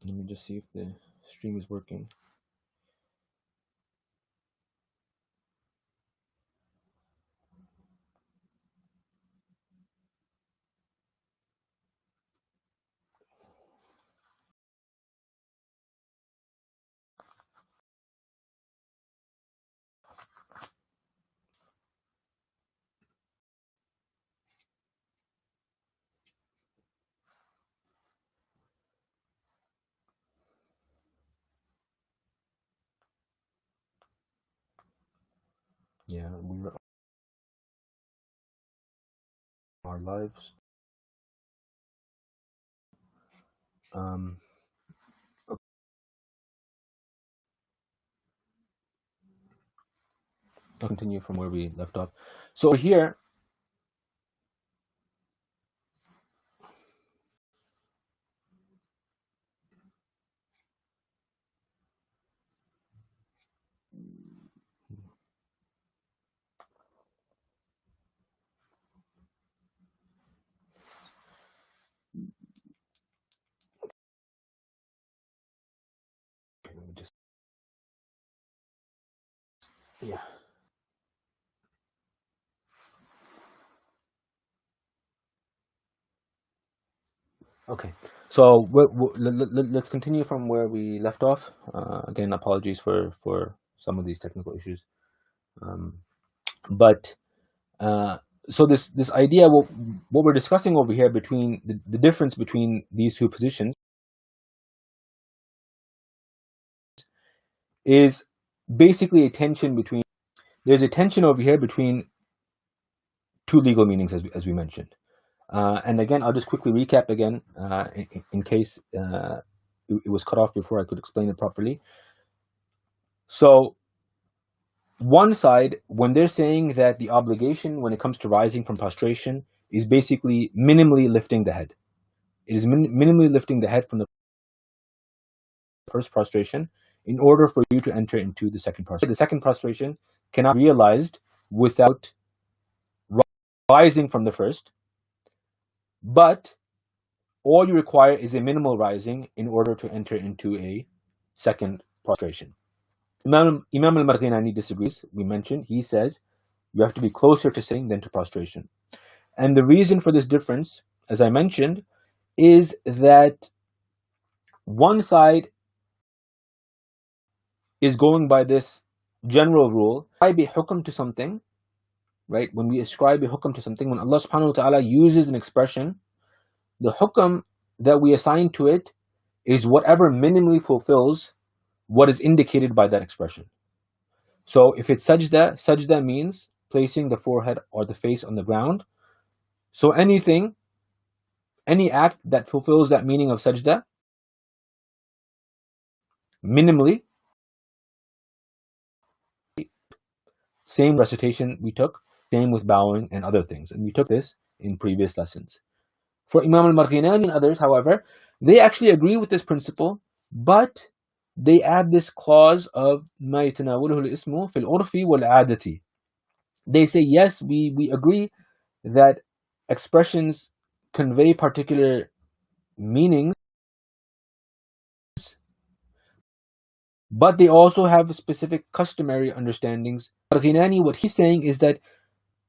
Let me just see if the stream is working. Yeah, we are lives. Um, I'll continue from where we left off. So here, let me just, yeah. Okay, so let's continue from where we left off. Again, apologies for some of these technical issues. Um, but so this idea, what we're discussing over here between the difference between these two positions is basically a tension between. There's a tension over here between two legal meanings, as we mentioned. And again, I'll just quickly recap again in case it was cut off before I could explain it properly. So one side, when they're saying that the obligation when it comes to rising from prostration is basically minimally lifting the head. It is minimally lifting the head from the first prostration in order for you to enter into the second prostration. The second prostration cannot be realized without rising from the first, but all you require is a minimal rising in order to enter into a second prostration. Imam al-Marghinani disagrees. We mentioned, he says you have to be closer to sitting than to prostration. And the reason for this difference, as I mentioned, is that one side is going by this general rule. Ascribe a hukm to something, right? When we ascribe a hukm to something, when Allah subhanahu wa ta'ala uses an expression, the hukm that we assign to it is whatever minimally fulfills what is indicated by that expression. So if it's sajda, sajda means placing the forehead or the face on the ground. So any act that fulfills that meaning of sajda, minimally, same recitation we took, same with bowing and other things. And we took this in previous lessons. For Imam al-Marghinani and others, however, they actually agree with this principle, but they add this clause of مَا يَتَنَاوَلُهُ الْإِسْمُ فِي الْعُرْفِ وَالْعَادَةِ. They say, yes, we agree that expressions convey particular meanings, but they also have specific customary understandings. Marghinani, what he's saying is that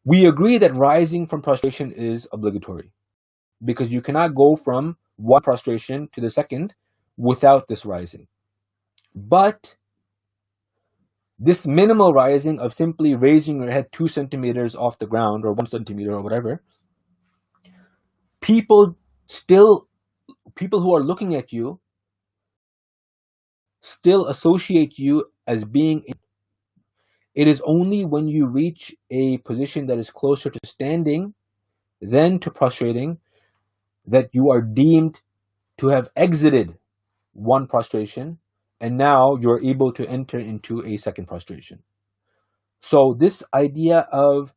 we agree that rising from prostration is obligatory, because you cannot go from one prostration to the second without this rising. But this minimal rising of simply raising your head 2 centimeters off the ground, or 1 centimeter or whatever, people who are looking at you still associate you as being in. It is only when you reach a position that is closer to standing than to prostrating that you are deemed to have exited one prostration, and now you're able to enter into a second prostration. So this idea of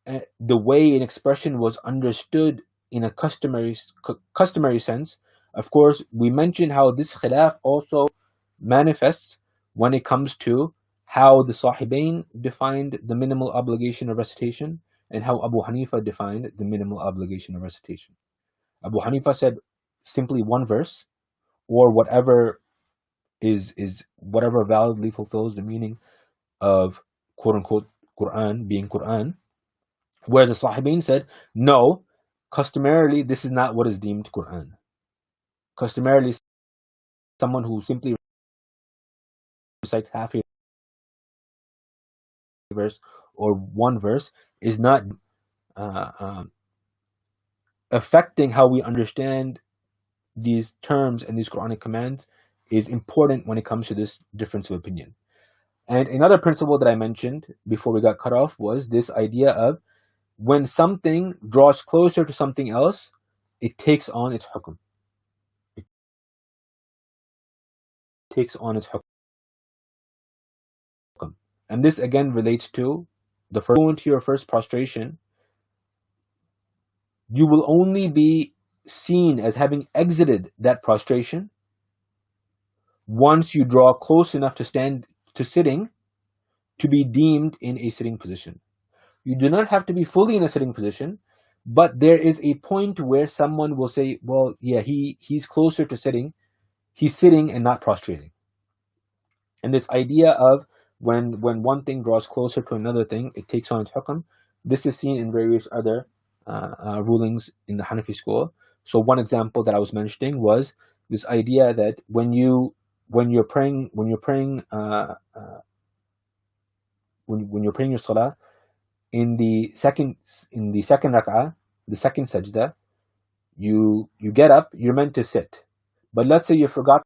the way an expression was understood in a customary sense, of course, we mentioned how this khilaf also manifests when it comes to how the Sahibain defined the minimal obligation of recitation and how Abu Hanifa defined the minimal obligation of recitation. Abu Hanifa said simply one verse, or whatever is whatever validly fulfills the meaning of quote unquote Quran being Quran. Whereas the Sahibain said, no, customarily this is not what is deemed Quran. Customarily, someone who simply recites half a verse or one verse is not uh, um, affecting how we understand these terms and these Quranic commands is important when it comes to this difference of opinion. And another principle that I mentioned before we got cut off was this idea of when something draws closer to something else, it takes on its hukm. It takes on its hukm. And this again relates to the first, go into your first prostration, you will only be seen as having exited that prostration once you draw close enough to stand to sitting to be deemed in a sitting position. You do not have to be fully in a sitting position, but there is a point where someone will say, well, yeah, he's closer to sitting. He's sitting and not prostrating. And this idea of when one thing draws closer to another thing, it takes on its hukm. This is seen in various other rulings in the Hanafi school. So one example that I was mentioning was this idea that when you're praying your salah, in the second rak'ah, the second sajda, you get up, you're meant to sit. But let's say you forgot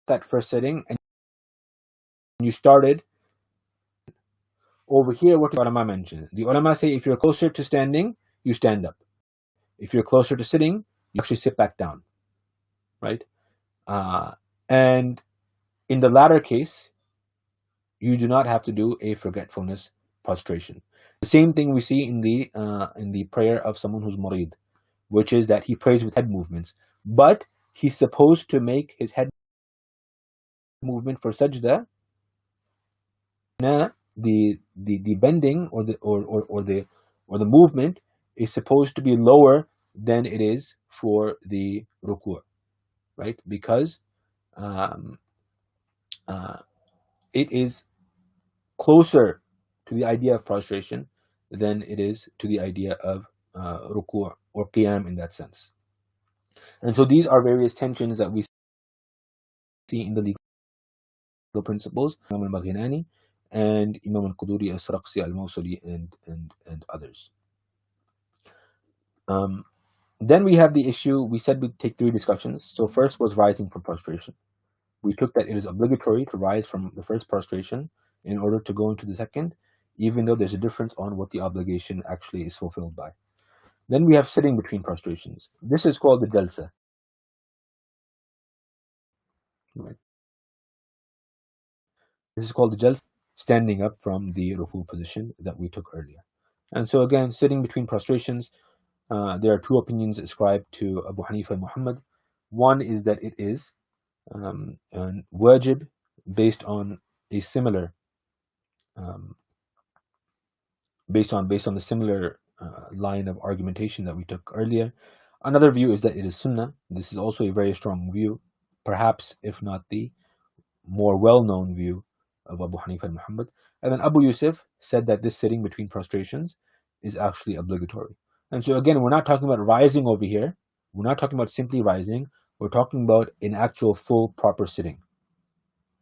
that first sitting and you started over here. What the ulama mentioned? The ulama say if you're closer to standing, you stand up. If you're closer to sitting, you actually sit back down, right? And in the latter case, you do not have to do a forgetfulness prostration. The same thing we see in the prayer of someone who's murid, which is that he prays with head movements, but he's supposed to make his head movement for sajda. The bending or the movement is supposed to be lower than it is for the ruku', right? Because it is closer to the idea of prostration than it is to the idea of ruku' or qiyam in that sense. And so these are various tensions that we see in the legal principles, Imam al-Maghinani and Imam al-Quduri, al-Sraqsi, al-Mawsili, and others. Then we have the issue, we said we'd take 3 discussions. So first was rising from prostration. We took that it is obligatory to rise from the first prostration in order to go into the second, even though there's a difference on what the obligation actually is fulfilled by. Then we have sitting between prostrations. This is called the jalsa. Right. This is called the jalsa, standing up from the ruku position that we took earlier. And so again, sitting between prostrations, there are 2 opinions ascribed to Abu Hanifa and Muhammad. One is that it is wajib based on a similar based on the similar line of argumentation that we took earlier. Another view is that it is sunnah. This is also a very strong view, perhaps if not the more well-known view of Abu Hanifa and Muhammad. And then Abu Yusuf said that this sitting between prostrations is actually obligatory. And so again, we're not talking about rising over here. We're not talking about simply rising. We're talking about an actual full proper sitting,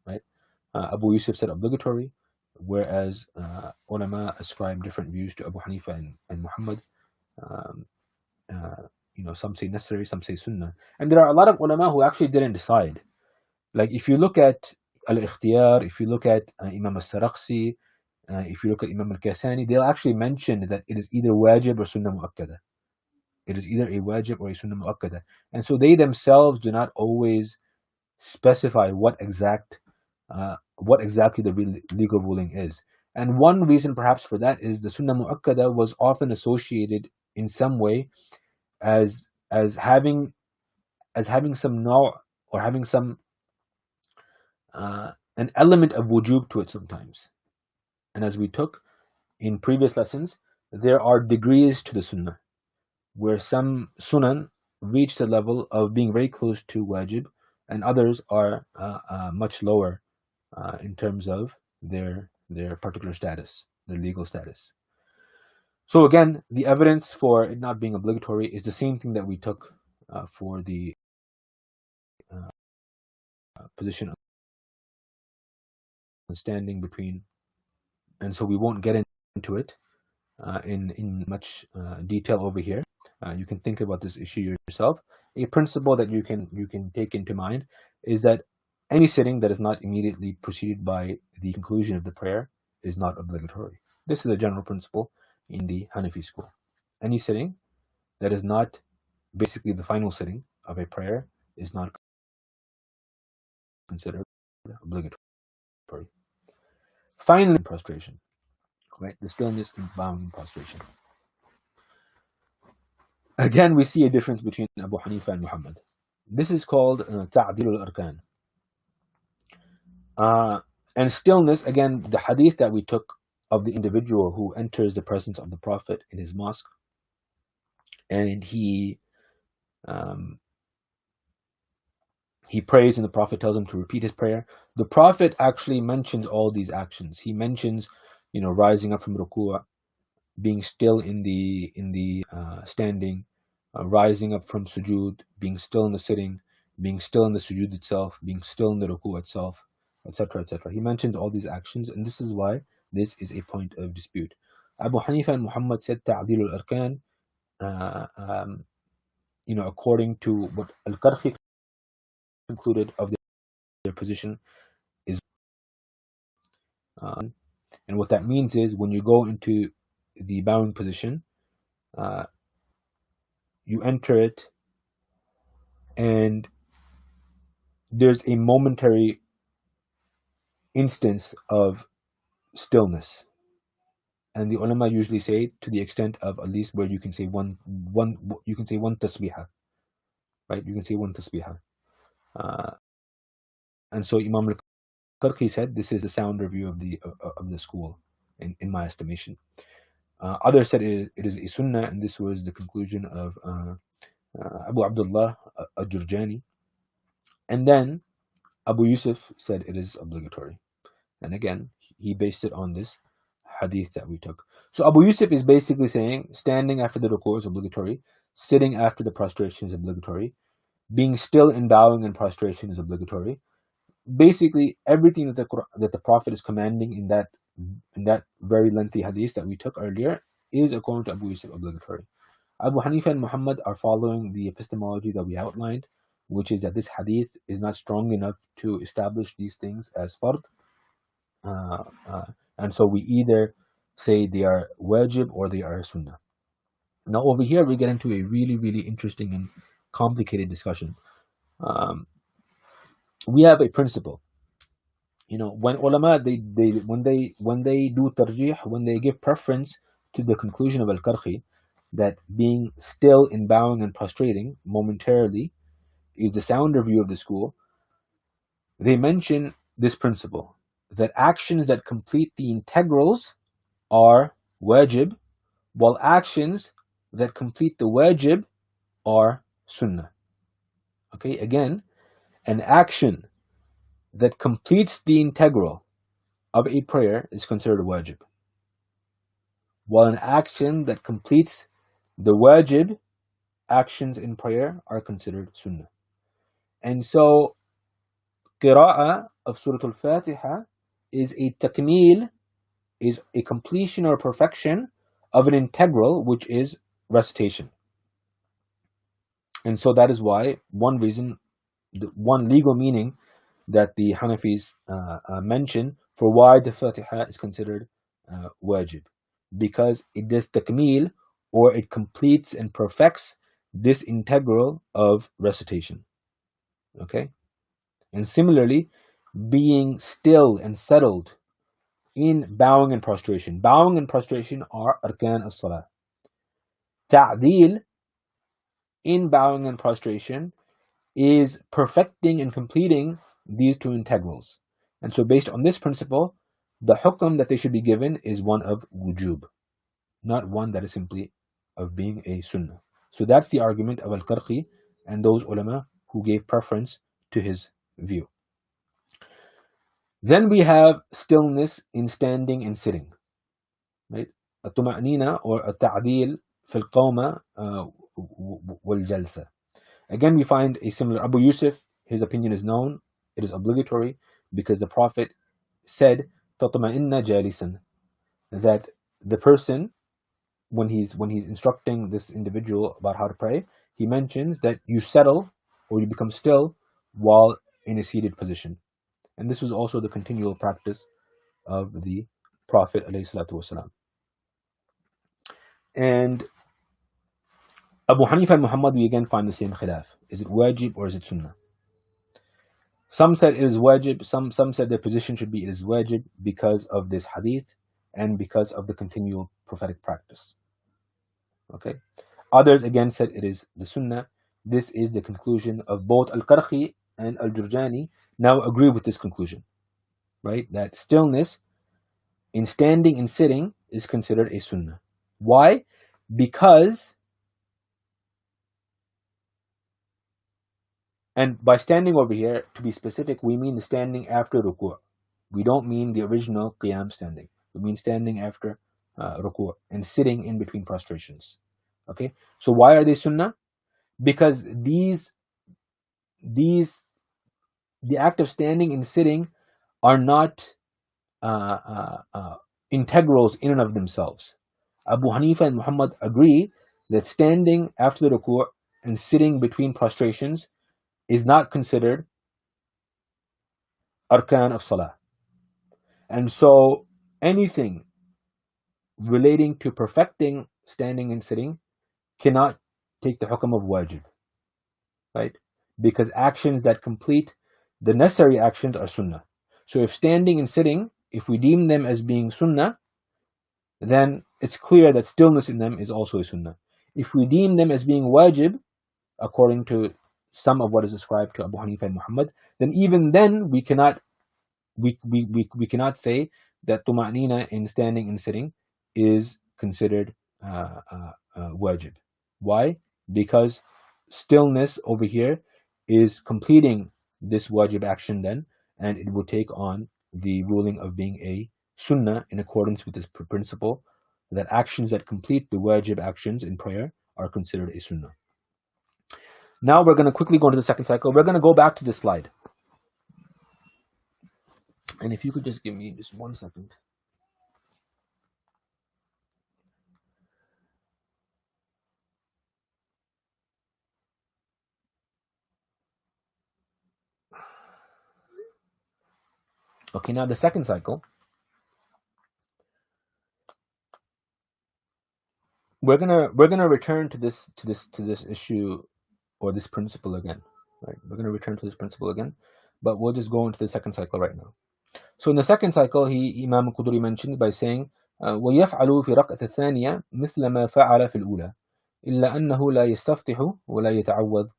right? Abu Yusuf said obligatory, whereas ulama ascribe different views to Abu Hanifa and Muhammad. Some say necessary, some say sunnah. And there are a lot of ulama who actually didn't decide. Like if you look at al-Ikhtiyar, if you look at Imam al-Saraqsi, if you look at Imam al-Kasani, they'll actually mention that it is either wajib or sunnah mu'akkada. It is either a wajib or a sunnah mu'akkada. And so they themselves do not always specify what exactly the legal ruling is. And one reason perhaps for that is the sunnah mu'akkada was often associated in some way as having some naw' or having some an element of wujub to it sometimes. And as we took in previous lessons, there are degrees to the sunnah, where some sunan reach the level of being very close to wajib, and others are much lower in terms of their particular status, their legal status. So again, the evidence for it not being obligatory is the same thing that we took for the position of standing between, and so we won't get into it in much detail over here. You can think about this issue yourself. A principle that you can take into mind is that any sitting that is not immediately preceded by the conclusion of the prayer is not obligatory. This is a general principle in the Hanafi school. Any sitting that is not basically the final sitting of a prayer is not considered obligatory. Finally, prostration, right? The stillness and bowing prostration. Again, we see a difference between Abu Hanifa and Muhammad. This is called Ta'dil al-Arkan. And stillness, again, the hadith that we took of the individual who enters the presence of the Prophet in his mosque, and he prays and the Prophet tells him to repeat his prayer. The Prophet actually mentions all these actions. He mentions, rising up from ruku', being still in the standing, rising up from sujood, being still in the sitting, being still in the sujood itself, being still in the ruku' itself, etc., etc. He mentions all these actions, and this is why this is a point of dispute. Abu Hanifa and Muhammad said ta'dil al-arkan, according to what al-Qarhi concluded of their position is, and what that means is when you go into the bowing position, you enter it, and there's a momentary instance of stillness, and the ulama usually say to the extent of at least where you can say one tasbihah, right? You can say one tasbihah, and so Imam al-Qarhi said this is the sound review of the school, in my estimation. Others said it is a sunnah, and this was the conclusion of Abu Abdullah al-Jurjani. And then Abu Yusuf said it is obligatory. And again, he based it on this hadith that we took. So Abu Yusuf is basically saying standing after the ruku' is obligatory, sitting after the prostration is obligatory, being still in bowing and prostration is obligatory. Basically, everything that the Prophet is commanding in that very lengthy hadith that we took earlier is, according to Abu Yusuf, obligatory. Abu Hanifa and Muhammad are following the epistemology that we outlined, which is that this hadith is not strong enough to establish these things as fard. And so we either say they are wajib or they are sunnah. Now over here we get into a really, really interesting and complicated discussion. We have a principle. When ulama when they do tarjih, when they give preference to the conclusion of al-Qarhi, that being still in bowing and prostrating momentarily is the sounder view of the school, they mention this principle, that actions that complete the integrals are wajib, while actions that complete the wajib are sunnah. Okay, again, an action that completes the integral of a prayer is considered wajib, while an action that completes the wajib actions in prayer are considered sunnah. And so qira'ah of Surah Al-Fatiha is a takmeel, is a completion or perfection of an integral, which is recitation. And so that is why one reason, one legal meaning that the Hanafis mention for why the Fatiha is considered wajib, because it does takmeel, or it completes and perfects this integral of recitation. Okay? And similarly, being still and settled in bowing and prostration. Bowing and prostration are arkan as-salah. Ta'dil in bowing and prostration is perfecting and completing these two integrals. And so based on this principle, the hukm that they should be given is one of wujub, not one that is simply of being a sunnah. So that's the argument of al-Qarhi and those ulama who gave preference to his view. Then we have stillness in standing and sitting, right? الطمأنينة or التعديل في القومة والجلسة. Again, we find a similar Abu Yusuf. His opinion is known. It is obligatory because the Prophet said تطمئن جالسا, that the person, when he's instructing this individual about how to pray, he mentions that you settle or you become still while in a seated position. And this was also the continual practice of the Prophet ﷺ. And Abu Hanifa and Muhammad, we again find the same khilaf. Is it wajib or is it sunnah? Some said it is wajib, some said their position should be it is wajib because of this hadith and because of the continual prophetic practice. Okay. Others again said it is the sunnah. This is the conclusion of both Al-Qarhi and Al-Jurjani now agree with this conclusion, right? That stillness in standing and sitting is considered a sunnah. Why? Because, and by standing over here, to be specific, we mean the standing after ruku'. We don't mean the original qiyam standing. We mean standing after ruku' and sitting in between prostrations. Okay? So why are they sunnah? Because the act of standing and sitting are not integrals in and of themselves. Abu Hanifa and Muhammad agree that standing after the ruku' and sitting between prostrations is not considered arkan of salah. And so anything relating to perfecting standing and sitting cannot take the hukam of wajib, right? Because actions that complete the necessary actions are sunnah. So if standing and sitting, if we deem them as being sunnah, then it's clear that stillness in them is also a sunnah. If we deem them as being wajib, according to some of what is ascribed to Abu Hanifa and Muhammad, then even then we cannot say that tuma'nina in standing and sitting is considered wajib. Why? Because stillness over here is completing this wajib action then, and it will take on the ruling of being a sunnah in accordance with this principle that actions that complete the wajib actions in prayer are considered a sunnah. Now we're going to quickly go into the second cycle. We're going to go back to this slide. And if you could just give me just 1 second. Okay, now the second cycle, we're gonna return to this issue or this principle again, right? We're gonna return to this principle again, but we'll just go into the second cycle right now. So in the second cycle, Imam al-Quduri mentions by saying, وَيَفْعَلُ فِي رَكْعَةِ الثَّانِيَةِ مِثْلَ مَا فَعَلَ فِي الْأُولَى إِلَّا أَنَّهُ لَا يَسْتَفْتِحُ وَلَا يَتَعَوَّذ.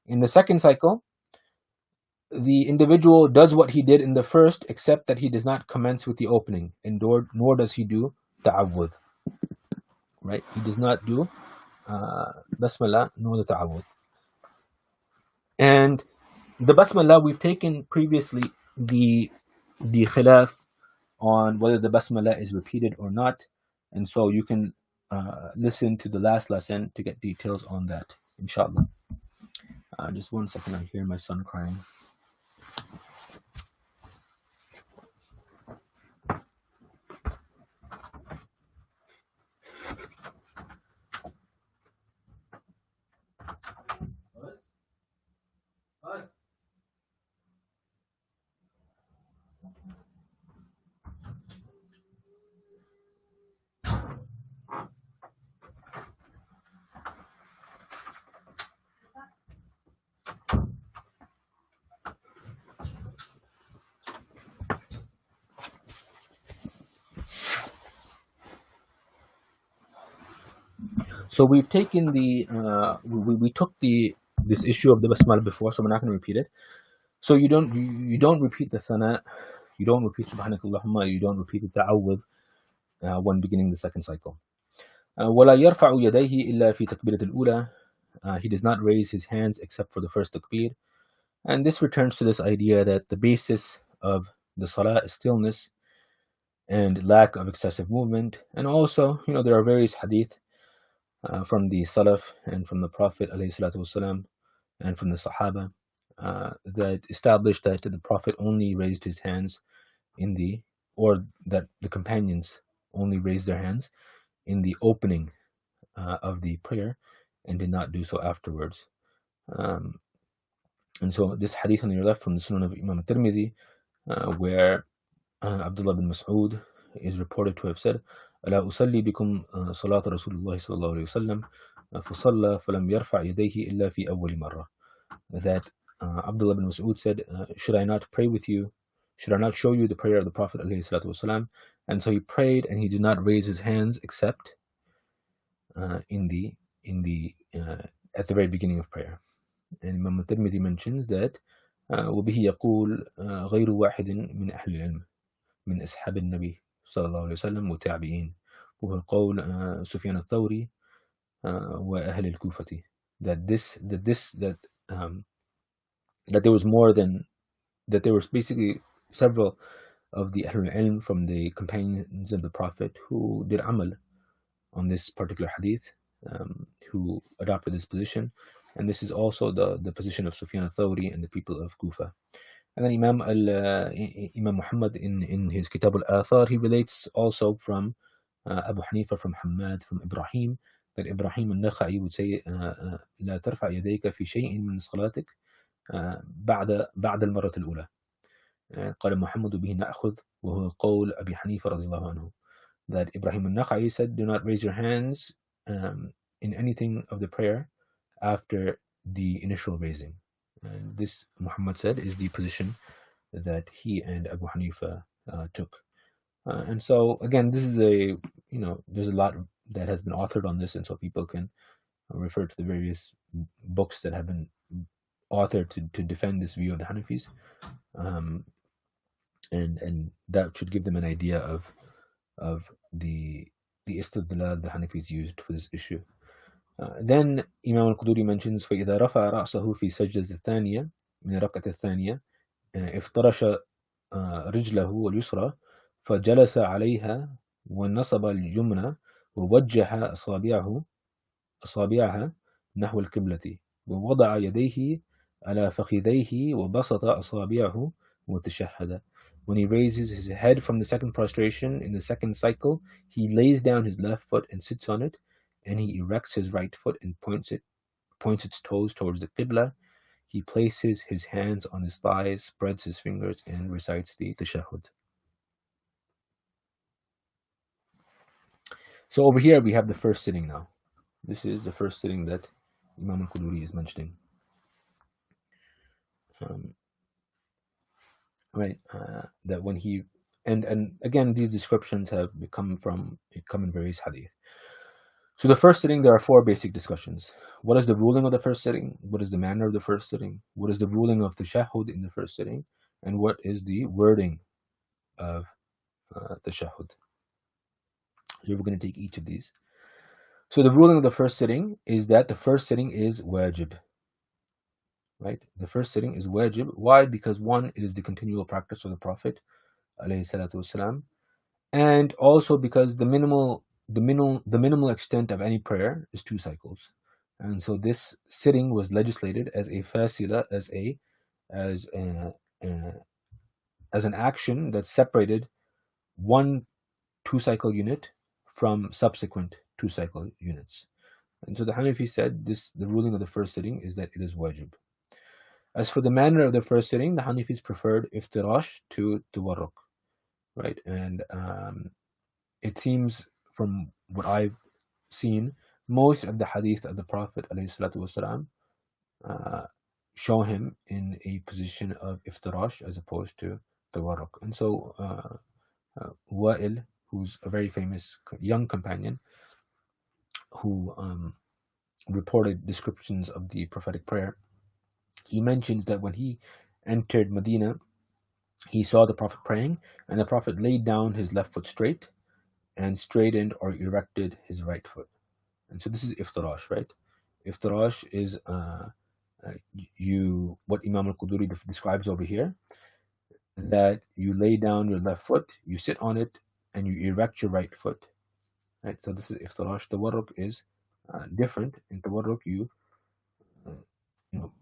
In the second cycle, the individual does what he did in the first, except that he does not commence with the opening, and nor does he do ta'awudh. Right? He does not do basmala nor the ta'awudh. And the basmala, we've taken previously the khilaf on whether the basmala is repeated or not, and so you can listen to the last lesson to get details on that, inshallah. Just 1 second, I hear my son crying. So we've taken we took this issue of the basmala before, so we're not going to repeat it. So you don't repeat the sana, you don't repeat subhanakallahumma, you don't repeat the ta'awudh when beginning the second cycle. ولا يرفع يديه إلا في تكبيرة الأولى he does not raise his hands except for the first takbir. And this returns to this idea that the basis of the salah is stillness and lack of excessive movement. And also, there are various hadith from the Salaf and from the Prophet ﷺ and from the Sahaba that established that the Prophet only raised his hands or that the companions only raised their hands in the opening of the prayer and did not do so afterwards. And so this hadith on your left from the Sunan of Imam al-Tirmidhi, where Abdullah bin Mas'ud is reported to have said, ألا أصلي بكم صلاة رسول الله صلى الله عليه وسلم فصلى فلم يرفع يديه إلا في أول مرة. That Abdullah bin Mas'ud said, should I not pray with you? Should I not show you the prayer of the Prophet عليه الصلاة والسلام? And so he prayed and he did not raise his hands except at the very beginning of prayer. And Imam al-Tirmidhi mentions that وبه يقول غير واحد من أهل العلم من أصحاب النبي صلى الله عليه وسلم والتابعين وهو قول سفيان الثوري وأهل الكوفة. That there was basically several of the Ahlul Ilm from the companions of the Prophet who did amal on this particular hadith, who adopted this position. And this is also the position of Sufyan al-Thawri and the people of Kufa. And then Imam Muhammad in his Kitab al-Athar, he relates also from Abu Hanifa, from Hamad, from Ibrahim, that Ibrahim al-Nakha'i would say, لا ترفع يديك في شيء من صلاتك بعد المرة الأولى. قال محمد به نأخذ وهو قول أبي حنيفة رضي الله عنه. That Ibrahim al-Nakha'i said, do not raise your hands in anything of the prayer after the initial raising. And this, Muhammad said, is the position that he and Abu Hanifa took. And so, again, this is there's a lot that has been authored on this, and so people can refer to the various books that have been authored to defend this view of the Hanafis. And that should give them an idea of the istidlal the Hanafis used for this issue. Then Imam al-Quduri mentions فإذا رفع رأسه في سجدة الثانية من الركعة الثانية افترش رجله اليسرى فجلس عليها ونصب اليمنى ووجه أصابعها نحو القبلة ووضع يديه على فخذيه وبسط أصابعه وتشهد. When he raises his head from the second prostration in the second cycle, he lays down his left foot and sits on it, and he erects his right foot and points its toes towards the Qibla. He places his hands on his thighs, spreads his fingers, and recites the Tashahhud. So over here we have the first sitting now. This is the first sitting that Imam al-Quduri is mentioning. That when he and again, these descriptions have come in various hadith. So the first sitting, there are four basic discussions. What is the ruling of the first sitting? What is the manner of the first sitting? What is the ruling of the tashahhud in the first sitting? And what is the wording of the tashahhud? So we're going to take each of these. So the ruling of the first sitting is that the first sitting is wajib. Right? The first sitting is wajib. Why? Because one, it is the continual practice of the Prophet ﷺ, and also because the minimal extent of any prayer is 2 cycles. And so this sitting was legislated as a fasila, as an action that separated one 2-cycle unit from subsequent 2-cycle units. And so the Hanafi said the ruling of the first sitting is that it is wajib. As for the manner of the first sitting, the Hanafis preferred iftirash to tawarruk, right? And it seems from what I've seen, most of the hadith of the Prophet ﷺ show him in a position of iftirash as opposed to tawarruk. And so Wa'il, who's a very famous young companion who reported descriptions of the prophetic prayer, he mentions that when he entered Medina, he saw the Prophet praying, and the Prophet laid down his left foot straight and straightened or erected his right foot. And so this is iftirash, right? Iftirash is what Imam al-Quduri describes over here, that you lay down your left foot, you sit on it, and you erect your right foot. Right? So this is iftirash. Tawarruk is different. In tawarruk, uh,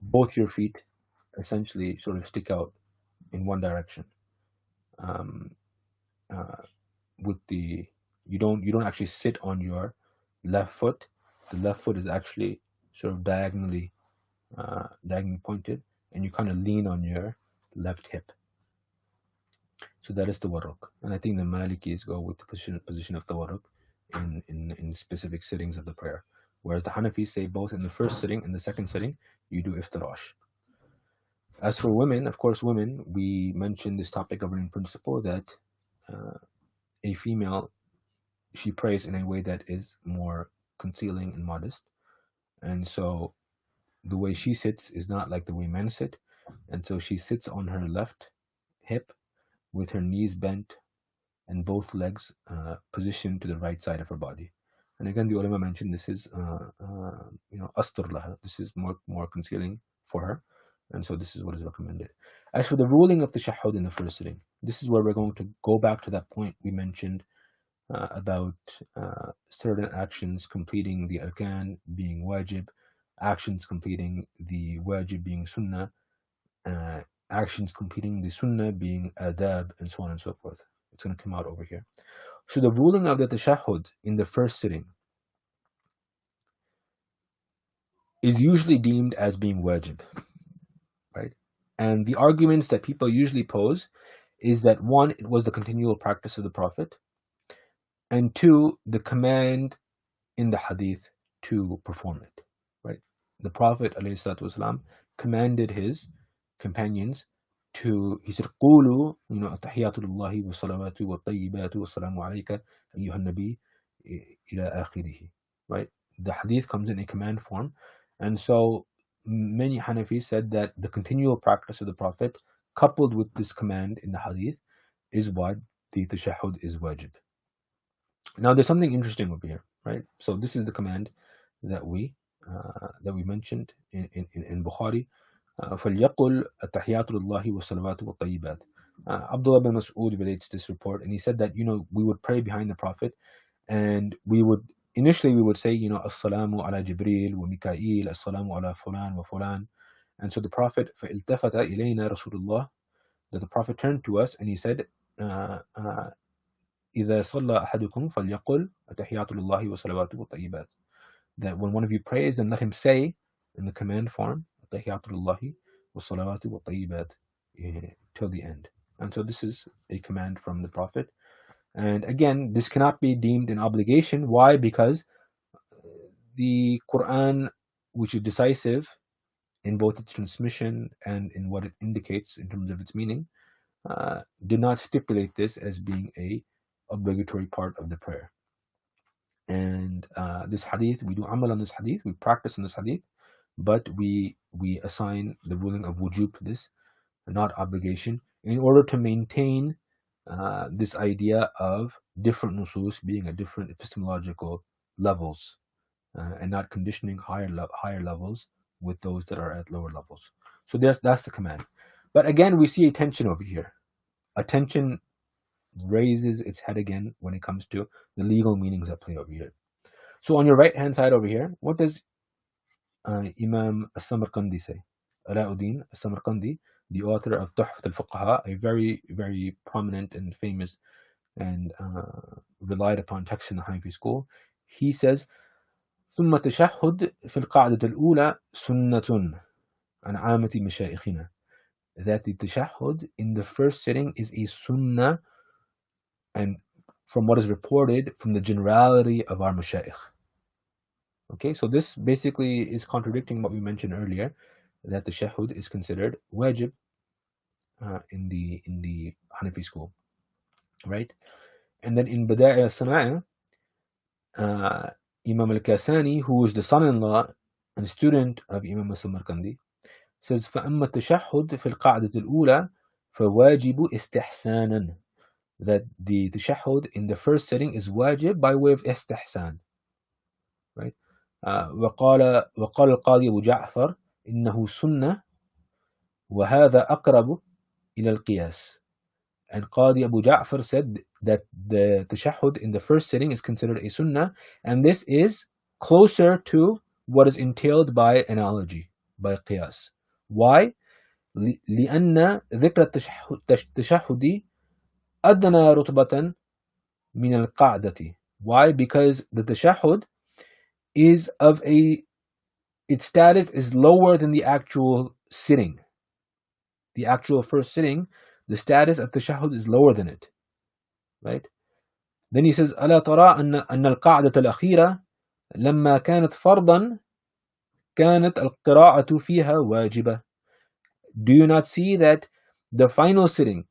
both your feet essentially sort of stick out in one direction. Um, uh, with the you don't actually sit on your left foot. The left foot is actually sort of diagonally pointed, and you kind of lean on your left hip. So that is tawarruk, and I think the Malikis go with the position of tawarruk in specific sittings of the prayer, whereas the Hanafis say both in the first sitting and the second sitting you do iftirash. As for women, of course, we mentioned this topic governing principle that a female, she prays in a way that is more concealing and modest, and so the way she sits is not like the way men sit, and so she sits on her left hip with her knees bent and both legs positioned to the right side of her body. And again, the ulama mentioned this is astur laha. This is more concealing for her, and so this is what is recommended. As for the ruling of the tashahhud in the first sitting, this is where we're going to go back to that point we mentioned about certain actions completing the arkan being wajib, actions completing the wajib being sunnah, actions completing the sunnah being adab, and so on and so forth. It's going to come out over here. So the ruling of the tashahhud in the first sitting is usually deemed as being wajib, right? And the arguments that people usually pose is that one, it was the continual practice of the Prophet, and two, the command in the hadith to perform it, right? The Prophet ﷺ commanded his companions to, he said, قولوا التحيات لله والصلوات والطيبات والسلام عليك أيها النبي إلى آخره, right? The hadith comes in a command form, and so many Hanafi said that the continual practice of the Prophet coupled with this command in the hadith is what the tashahhud is wajib. Now there's something interesting over here, right? So this is the command that we mentioned in Bukhari. فَلْيَقُلْ التَّحِيَاتُ لِلَّهِ وَالصَّلَوَاتُ وَالطَّيِّبَاتُ. Abdullah bin Mas'ud relates this report, and he said that we would pray behind the Prophet, and we would say As-salamu ala Jibreel wa Mikail, As-salamu ala fulan wa fulan. And so the Prophet فَإِلْتَفَتَ إِلَيْنَا رَسُولُ اللَّهِ, that the Prophet turned to us and he said إِذَا صَلَّى أَحَدُكُمْ فَلْيَقُلْ التَّحِيَاتُ لِلَّهِ وَالصَّلَوَاتُ وَالطَّيِّبَاتُ, that when one of you prays, then let him say in the command form التحيات لله والصلوات والطيبات till the end. And so this is a command from the Prophet. And again, this cannot be deemed an obligation. Why? Because the Quran, which is decisive in both its transmission and in what it indicates in terms of its meaning, did not stipulate this as being a obligatory part of the prayer. And this hadith, we do amal on this hadith, we practice on this hadith, but we assign the ruling of wujub to this, not obligation, in order to maintain this idea of different nusus being at different epistemological levels, and not conditioning higher levels with those that are at lower levels. So that's the command. But again, we see a tension over here. A tension raises its head again when it comes to the legal meanings at play over here. So on your right hand side over here, what does Imam al-Samarkandi say? Alauddin al-Samarkandi, the author of Tuhfat al-Fuqaha, a very, very prominent and famous and relied upon text in the Hanafi school, he says, ثم التشهد في القاعدة الأولى سنة عن عامة مشايخنا, that the tashahhud in the first sitting is a sunnah, and from what is reported from the generality of our mashaykh. Okay, so this basically is contradicting what we mentioned earlier, that the tashahhud is considered wajib in the Hanafi school, right? And then in Bada'i al-Sana'a, Imam al-Kasani, who is the son-in-law and student of Imam al-Samarkandi, says فَأَمَّا التَّشَهُّدْ فِي الْقَاعدَةِ الْأُولَى فَوَاجِبُ إِسْتِحْسَانًا, that the tashahhud in the first sitting is wajib by way of istihsan, right? وقال القاضي أبو جعفر إنه سنة وهذا أقرب إلى القياس. And Qadi Abu Ja'far said that the tashahhud in the first sitting is considered a sunnah, and this is closer to what is entailed by analogy, by qiyas. Why? لأن ذكر التشهد أدنى رتبة من القعدة. Why? Because the tashahhud is its status is lower than the actual sitting. The actual first sitting, the status of tashahhud is lower than it. Right? Then he says, ألا ترى أن القاعدة الأخيرة لما كانت فرضا كانت القراءة فيها واجبة. Do you not see that the final sitting,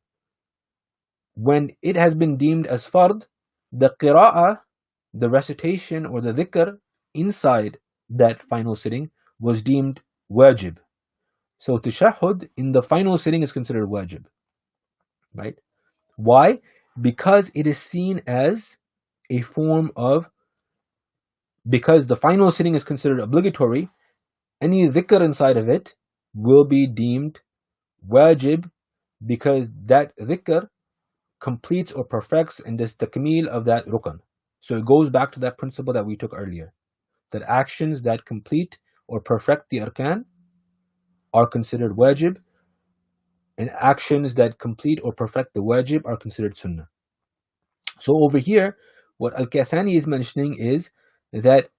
when it has been deemed as fard, the qira'ah, the recitation or the dhikr inside that final sitting was deemed wajib. So tashahhud in the final sitting is considered wajib. Right? Why? Because it is seen as a form of, because the final sitting is considered obligatory, any dhikr inside of it will be deemed wajib, because that dhikr completes or perfects and does takmeel of that rukn. So it goes back to that principle that we took earlier, that actions that complete or perfect the arkan are considered wajib, and actions that complete or perfect the wajib are considered sunnah. So over here, what Al-Qathani is mentioning is that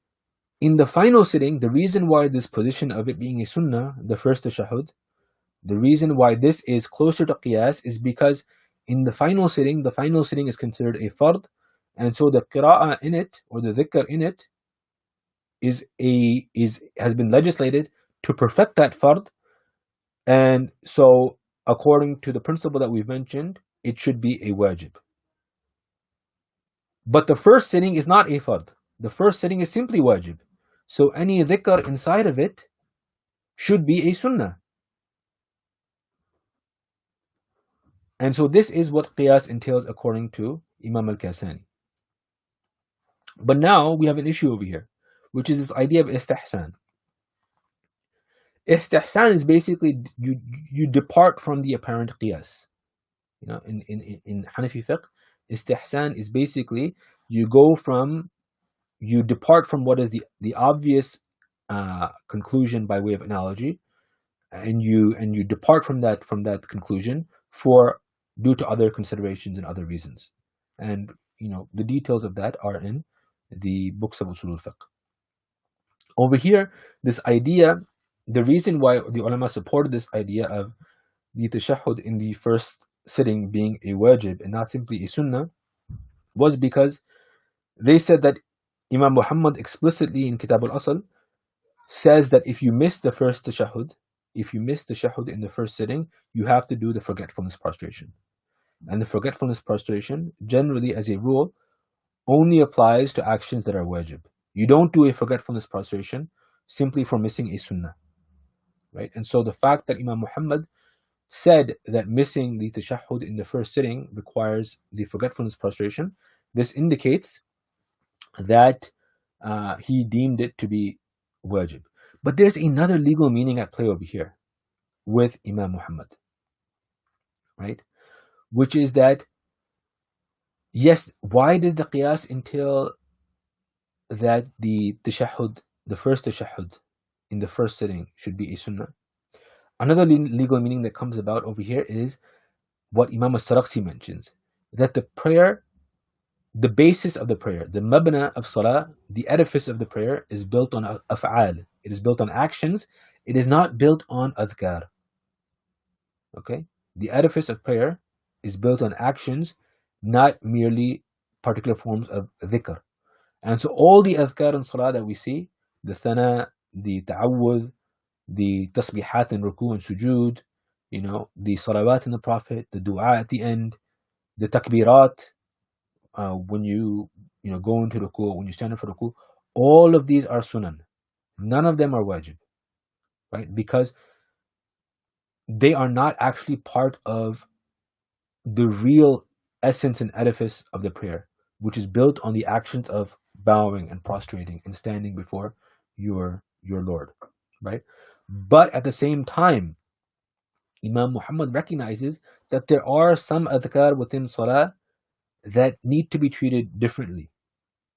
in the final sitting, the reason why this position of it being a sunnah, the first tashahhud, the reason why this is closer to qiyas is because in the final sitting is considered a fard, and so the qira'ah in it, or the dhikr in it, has been legislated to perfect that fard, and so according to the principle that we've mentioned, it should be a wajib. But the first sitting is not a fard. The first sitting is simply wajib. So any dhikr inside of it should be a sunnah. And so this is what qiyas entails according to Imam al-Qathani. But now we have an issue over here, which is this idea of istihsan. Istihsan is basically you depart from the apparent qiyas. You know, in Hanafi fiqh, istihsan is basically you depart from what is the obvious conclusion by way of analogy, and you depart from that conclusion due to other considerations and other reasons. And you know, the details of that are in the books of usul al-fiqh. Over here, this idea, the reason why the ulama supported this idea of the tashahhud in the first sitting being a wajib and not simply a sunnah was because they said that Imam Muhammad explicitly in Kitab al-Asl says that if you miss the first tashahhud, in the first sitting, you have to do the forgetfulness prostration. And the forgetfulness prostration, generally as a rule, only applies to actions that are wajib. You don't do a forgetfulness prostration simply for missing a sunnah. Right? And so the fact that Imam Muhammad said that missing the tashahhud in the first sitting requires the forgetfulness prostration, this indicates that he deemed it to be wajib. But there's another legal meaning at play over here with Imam Muhammad, right? Which is that, yes, why does the qiyas entail that the tashahhud, the first tashahhud in the first sitting should be a sunnah? Another legal meaning that comes about over here is what Imam al-Sarakhsi mentions, that the prayer, the basis of the prayer, the mabna of salah, the edifice of the prayer is built on af'al. It is built on actions. It is not built on adhkar. Okay? The edifice of prayer is built on actions, not merely particular forms of dhikr. And so all the adhkar in salah that we see, the thana, the ta'awudh, the tasbihat and ruku and sujood, you know, the salawat in the Prophet, the dua at the end, the takbirat, when you go into ruku, when you stand up for ruku, all of these are sunan. None of them are wajib, right? Because they are not actually part of the real essence and edifice of the prayer, which is built on the actions of bowing and prostrating and standing before your Lord, right? But at the same time, Imam Muhammad recognizes that there are some adhkar within salah that need to be treated differently,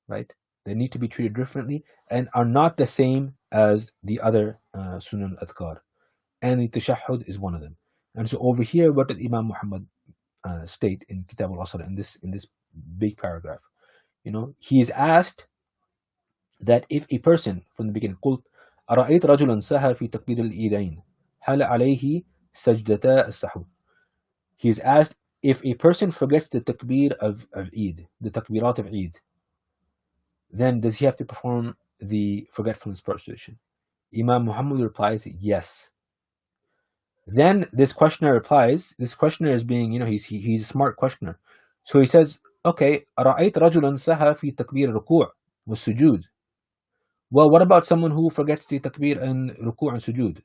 right? They need to be treated differently and are not the same as the other sunan adhkar. And the tashahhud is one of them. And so over here, what did Imam Muhammad state in Kitab al-Asr in this big paragraph? He is asked that if a person from the beginning قلت أرأيت رجلا سهى في تكبير الإيدين هل عليه سجدتا السهو. He is asked if a person forgets the takbir of Eid, the takbirat of Eid, then does he have to perform the forgetfulness prostration? Imam Muhammad replies, yes. Then this questioner replies, this questioner is being, he's a smart questioner. So he says, okay, أرأيت رجلا سهى في تكبير الركوع والسجود. Well, what about someone who forgets the takbir and ruku' and sujood?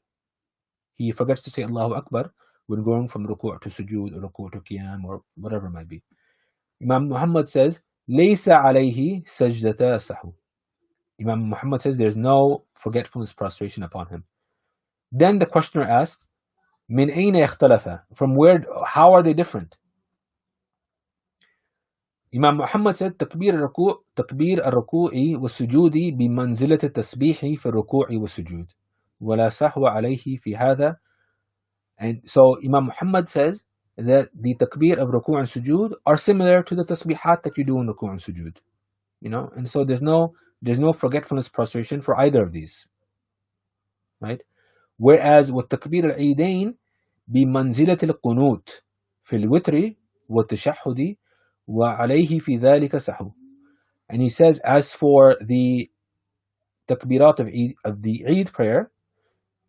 He forgets to say Allahu Akbar when going from ruku' to sujood or ruku' to qiyam or whatever it might be. Imam Muhammad says, لَيْسَ عَلَيْهِ سَجْدَتَا سَهُ. Imam Muhammad says there's no forgetfulness prostration upon him. Then the questioner asks, مِنْ أَيْنَ اخْتَلَفَ? From where, how are they different? Imam Muhammad said, تكبير الركوع والسجود بمنزلة التسبيح في الركوع والسجود ولا سهو عليه في هذا. And so Imam Muhammad says that the takbir of ruku' and sujood are similar to the tasbihat that you do in ruku' and sujood. And so there's no forgetfulness prostration for either of these. Right? Whereas with takbir al-eidain بمنزلة القنوت في الوتر والتشهد وعليه في ذلك سهو. And he says, as for the takbirat of the Eid prayer,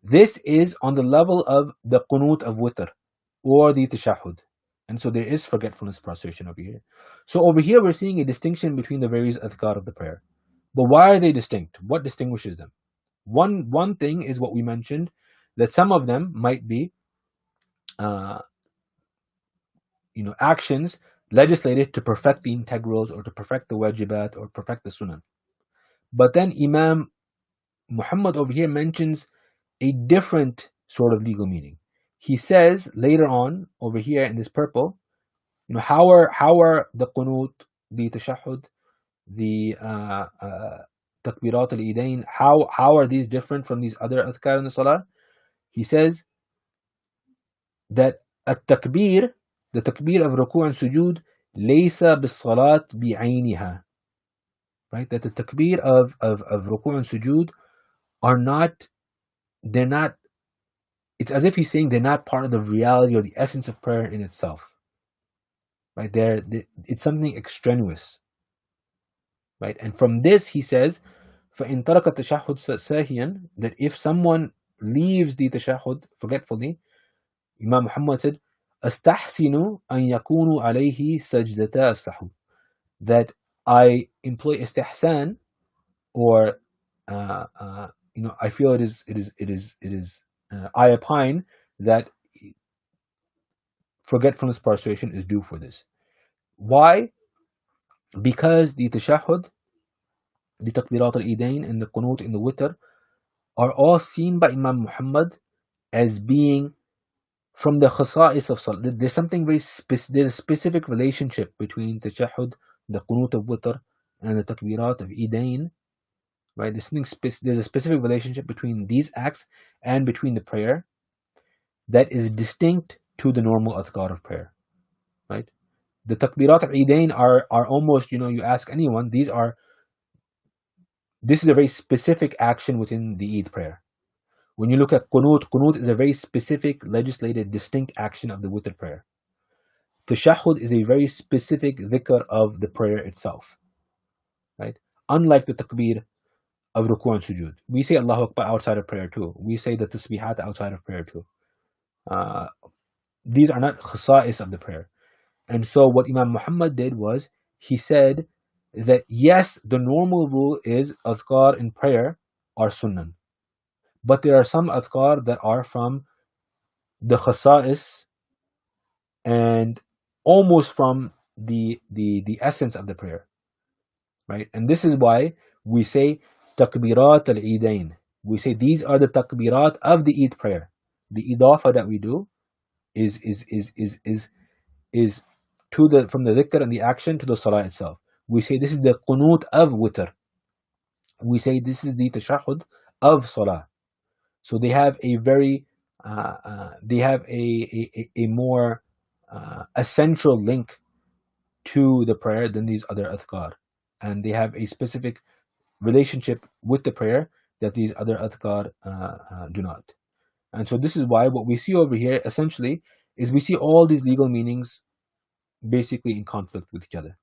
this is on the level of the qunut of witr or the tashahhud. And so there is forgetfulness prostration over here. So over here we're seeing a distinction between the various adhkar of the prayer. But why are they distinct? What distinguishes them? One thing is what we mentioned, that some of them might be actions legislated to perfect the integrals or to perfect the wajibat or perfect the sunan. But then Imam Muhammad over here mentions a different sort of legal meaning. He says later on over here in this purple, how are the qunut, the tashahhud, the takbirat al-idain, how are these different from these other adhkar in the salah? He says that at-takbir, the takbir of ruku' and sujood, laysa bis-salat bi'ayniha. Right? That the takbir of ruku' and sujood are not, it's as if he's saying they're not part of the reality or the essence of prayer in itself. Right? It's something extraneous. Right? And from this he says, فَإِن تَرَكَ التَّشَهُّدْ سَاهِيًا, that if someone leaves the tashahhud forgetfully, Imam Muhammad said, أَسْتَحْسِنُ أَن يَكُونُ عَلَيْهِ سَجْدَتَا السَّهْوِ, that I employ istihsan, or I feel it is I opine that forgetfulness prostration is due for this. Why? Because the tashahhud, the takbirat al-idain and the qunut in the witr are all seen by Imam Muhammad as being from the khasa'is of salah. There's something there's a specific relationship between tashahhud, the qunut of witr, and the takbirat of idain. Right? There's a specific relationship between these acts and between the prayer that is distinct to the normal adhkar of prayer. Right? The takbirat of idain are almost, you ask anyone, this is a very specific action within the Eid prayer. When you look at qunut is a very specific, legislated, distinct action of the witr prayer. Tashahhud is a very specific dhikr of the prayer itself. Right? Unlike the takbir of ruku' and sujood. We say Allahu Akbar outside of prayer too. We say the tasbihat outside of prayer too. These are not khasa'is of the prayer. And so what Imam Muhammad did was, he said that yes, the normal rule is adhkar in prayer are sunnah. But there are some adhkar that are from the khasa'is and almost from the essence of the prayer. Right? And this is why we say takbirat al-Eidain. We say these are the takbirat of the Eid prayer. The idafa that we do is to the from the dhikr and the action to the salah itself. We say this is the qunut of witr. We say this is the tashahhud of salah. So they have a very they have a more essential link to the prayer than these other adhkar, and they have a specific relationship with the prayer that these other adhkar do not. And so this is why what we see over here essentially is we see all these legal meanings basically in conflict with each other.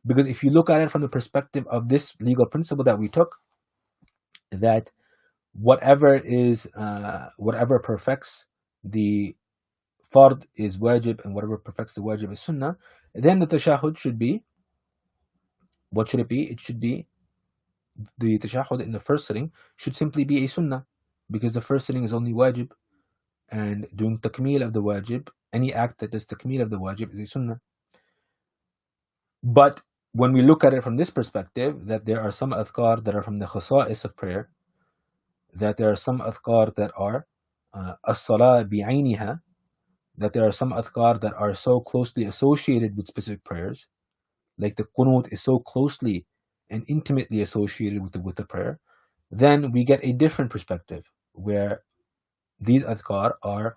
Because if you look at it from the perspective of this legal principle that we took, that whatever perfects the fard is wajib, and whatever perfects the wajib is sunnah, then the tashahhud should be, what should it be? It should be, the tashahhud in the first sitting should simply be a sunnah, because the first sitting is only wajib, and doing takmeel of the wajib, any act that does takmeel of the wajib is a sunnah. But when we look at it from this perspective, that there are some adhkar that are from the khasa'is of prayer, that there are some adhkar that are as-salah bi'ayniha, that there are some adhkar that are so closely associated with specific prayers, like the qunut is so closely and intimately associated with the prayer, then we get a different perspective, where these adhkar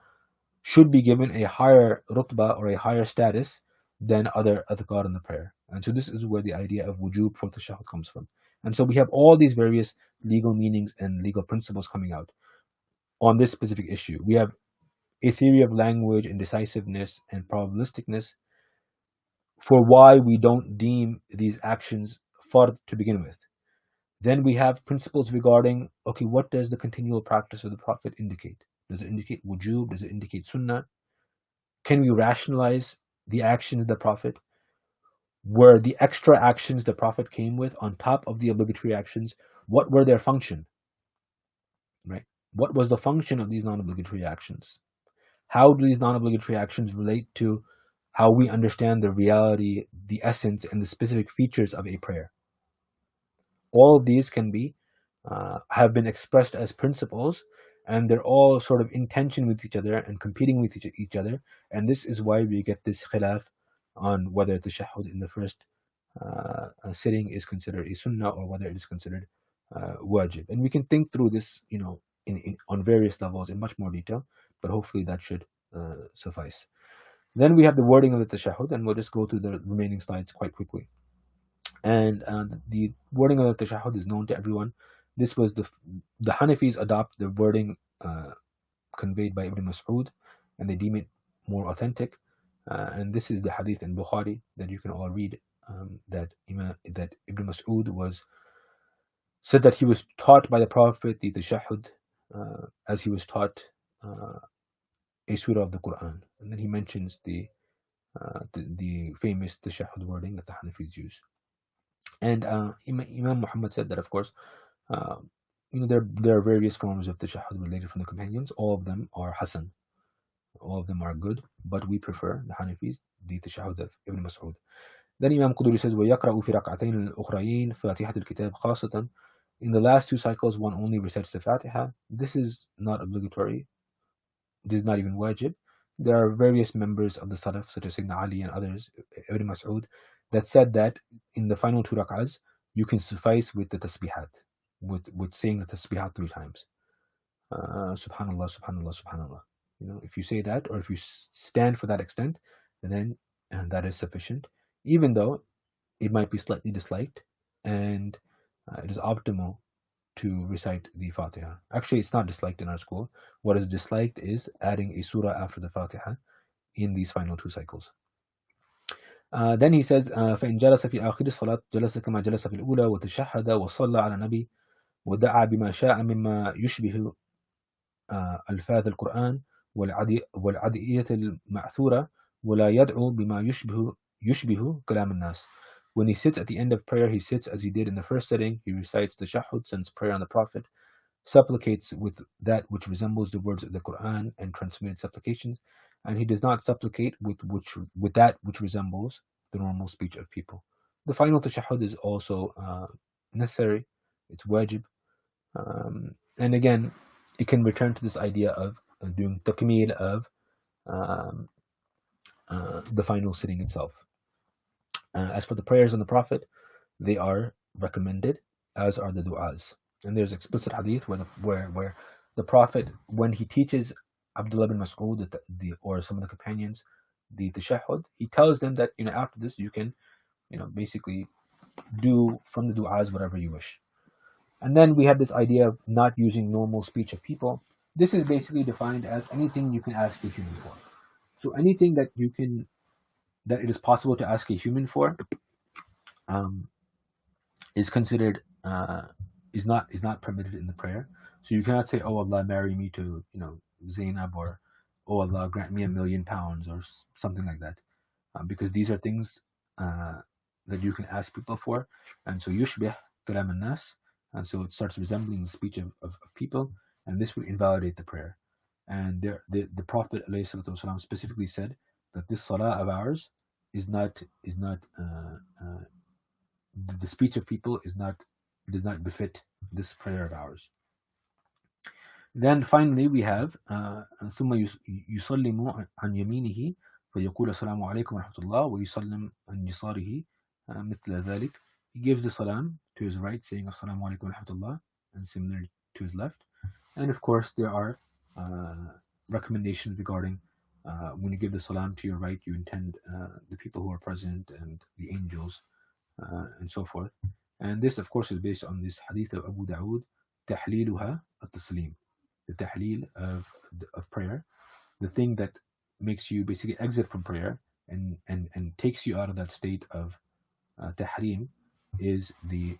should be given a higher rutbah or a higher status than other adhkar in the prayer. And so this is where the idea of wujub for tashahhud comes from. And so we have all these various legal meanings and legal principles coming out on this specific issue. We have a theory of language and decisiveness and probabilisticness for why we don't deem these actions fard to begin with. Then we have principles regarding, okay, what does the continual practice of the Prophet indicate? Does it indicate wujub? Does it indicate sunnah? Can we rationalize the actions of the Prophet? Were the extra actions the Prophet came with on top of the obligatory actions, what were their function? Right? What was the function of these non-obligatory actions? How do these non-obligatory actions relate to how we understand the reality, the essence, and the specific features of a prayer? All of these can be have been expressed as principles, and they're all sort of in tension with each other and competing with each other. And this is why we get this khilaf on whether the tashahhud in the first sitting is considered a sunnah or whether it is considered wajib. And we can think through this, on various levels in much more detail, but hopefully that should suffice. Then we have the wording of the tashahhud, and we'll just go through the remaining slides quite quickly. And the wording of the tashahhud is known to everyone. This was the Hanafis adopt the wording conveyed by Ibn Mas'ud, and they deem it more authentic. And this is the hadith in Bukhari that you can all read, that Ibn Mas'ud said that he was taught by the Prophet the tashahhud as he was taught a surah of the Quran. And then he mentions the famous tashahhud wording that the Hanafis use. And Imam Muhammad said that, of course, there are various forms of tashahhud related from the companions. All of them are hasan. All of them are good, but we prefer, the Hanafis, the tashahhud of Ibn Mas'ud. Then Imam al-Quduri says, وَيَقْرَأُ فِي رَكْعَتَيْنِ الْأُخْرَيِينَ فَاتِحَةُ الْكِتَابِ خَاصَةً. In the last two cycles, one only recites the Fatiha. This is not obligatory. This is not even wajib. There are various members of the Salaf, such as Sayyidina Ali and others, Ibn Mas'ud, that said that in the final two rak'ahs, you can suffice with the tasbihat, with saying the tasbihat 3 times. Subhanallah, Subhanallah, Subhanallah. If you say that, or if you stand for that extent, then that is sufficient, even though it might be slightly disliked, and it is optimal to recite the Fatiha. Actually, it's not disliked in our school. What is disliked is adding a surah after the Fatiha in these final 2 cycles. Then he says, فَإِنْ جَلَسَ فِي آخِرِ الصَّلَاةِ جَلَسَ كَمَا جَلَسَ فِي الْأُولَى وَتَشَهَّدَ وَصَلَّى عَلى النَّبِيِّ وَدَعَا بِمَا شَاءَ مِمَّا يُشْبِهُ ألفاظ القرآن والعدئية المأثورة ولا يدعو بما يشبه كلام الناس. When he sits at the end of prayer, he sits as he did in the first sitting. He recites the tashahhud, sends prayer on the Prophet, supplicates with that which resembles the words of the Quran and transmitted supplications, and he does not supplicate with that which resembles the normal speech of people. The final tashahhud is also necessary. it's wajib. And again, it can return to this idea of doing takmeel of um, the final sitting itself. As for the prayers on the Prophet, they are recommended, as are the du'as. And there's explicit hadith where the Prophet, when he teaches Abdullah bin Mas'ud or some of the companions the tashahhud, he tells them that after this you can basically do from the du'as whatever you wish. And then we have this idea of not using normal speech of people. This is basically defined as anything you can ask a human for. So anything that it is possible to ask a human for is considered is not permitted in the prayer. So you cannot say, "Oh Allah, marry me to Zainab," or "Oh Allah, grant me £1,000,000," or something like that, because these are things that you can ask people for, and so yushbih kalam an-nas, and so it starts resembling the speech of people, and this would invalidate the prayer. And the Prophet ﷺ specifically said that this salah of ours is not the speech of people does not befit this prayer of ours. Then finally we have ثم يسلم عن يمينه فيقول السلام عليكم ورحمة الله ويسلم عن يساره مثل ذلك. He gives the salam to his right, saying Assalamu alaikum wa rahmatullah, and similar to his left. And of course there are recommendations regarding when you give the salam to your right, you intend the people who are present and the angels and so forth. And this of course is based on this hadith of Abu Dawood, تحليلها التسليم, the tahleel of prayer, the thing that makes you basically exit from prayer and takes you out of that state of tahrim is the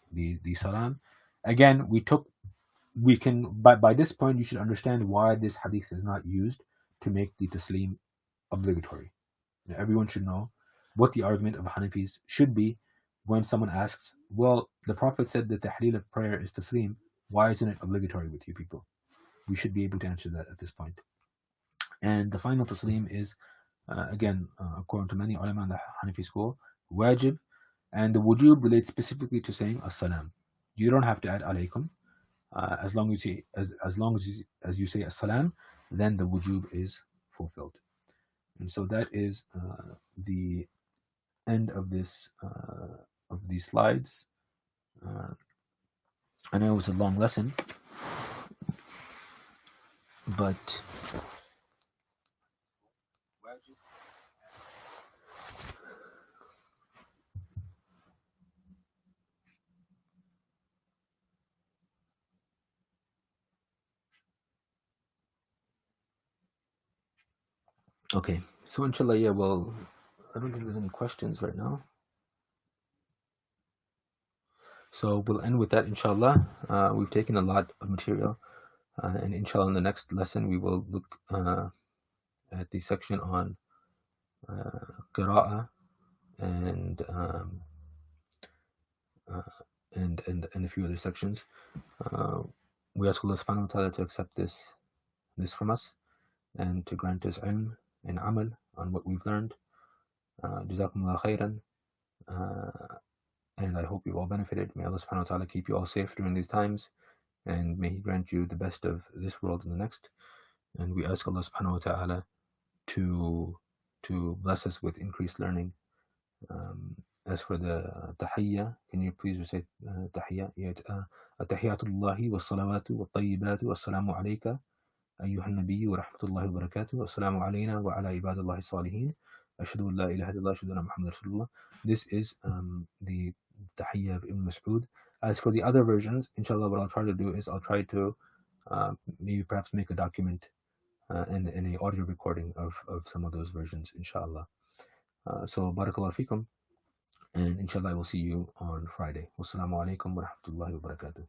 salam. Again, we can by this point you should understand why this hadith is not used to make the taslim obligatory. Now, everyone should know what the argument of Hanafis should be when someone asks, well, the Prophet said that the tahleel of prayer is taslim, why isn't it obligatory with you people? We should be able to answer that at this point. And the final taslim is, again, according to many ulama in the Hanafi school, wajib, and the wujub relates specifically to saying as-salam. You don't have to add alaykum. As long as you say as-salam, then the wujub is fulfilled. And so that is the end of this of these slides. I know it was a long lesson, but okay, so inshallah, yeah, well, I don't think there's any questions right now. So we'll end with that, inshallah. We've taken a lot of material, and inshallah in the next lesson we will look at the section on qira'ah and a few other sections. We ask Allah subhanahu wa ta'ala to accept this from us and to grant us ilm and amal on what we've learned. Jazakumullah khairan. And I hope you've all benefited. May Allah subhanahu wa ta'ala keep you all safe during these times, and may He grant you the best of this world and the next. And we ask Allah subhanahu wa ta'ala to bless us with increased learning. As for the tahiyya, can you please recite tahiyya? At-tahiyatullahi was-salawatu wat-tayyibatu was-salamu alayka أيها النبي ورحمة الله وبركاته والسلام علينا وعلى عباد الله الصالحين أشهد أن لا إله إلا الله أشهد أن محمد رسول الله. This is the Tahiyya of Ibn Mas'ud. As for the other versions, inshallah, what I'll try to do is I'll try to maybe perhaps make a document and a audio recording of some of those versions, inshallah. So barakallahu fikum, and inshallah I will see you on Friday. Wassalamu alaikum wa rahmatullahi wa barakatuh.